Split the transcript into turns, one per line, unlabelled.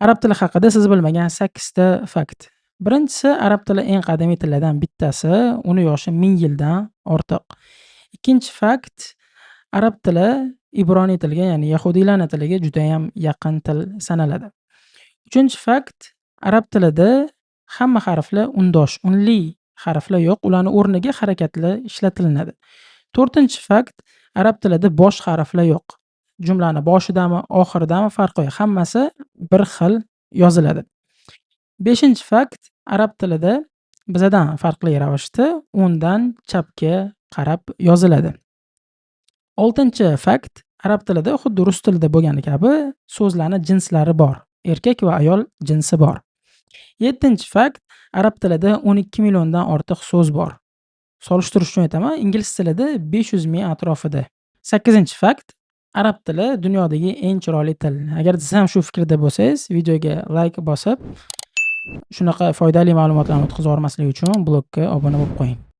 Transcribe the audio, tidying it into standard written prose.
Arab tili haqida siz bilmagan 8 ta fakt. Birinchisi, arab tili eng qadimiy tillardan bittasi, uni yoshi 1000 yildan ortiq. Ikkinchi fakt, arab tili ibroniy tilga, ya'ni yahudiylarning tiliga judayam yaqin til sanaladi. Uchinchi fakt, arab tilida hamma harflar undosh, unli harflar yo'q, ularning o'rniga harakatlar ishlatilinadi. To'rtinchi fakt, arab tilida bosh harflar yo'q. Jumlani boshidami, oxiridami farqi yo'q. Hammasi bir xil yoziladi. Beshinchi fakt, arab tilida bizadan farqli ravishda o'ngdan chapga qarab yoziladi. Oltinchi fakt, arab tilida xuddi rus tilida bo'lgani kabi so'zlarning jinslari bor. Erkak va ayol jinsi bor. Yettinchi fakt, arab tilida 12 milliondan ortiq so'z bor. Solishtirish uchun aytaman, ingliz tilida 500 ming atrofida. Sakkizinchi fakt, arab tili dunyodagi eng chiroyli til. Agar siz ham shu fikrda bo'lsangiz, videoga like bosib, shunaqa foydali ma'lumotlarni o'tkazib yubormaslik uchun blogga obuna bo'lib qo'ying.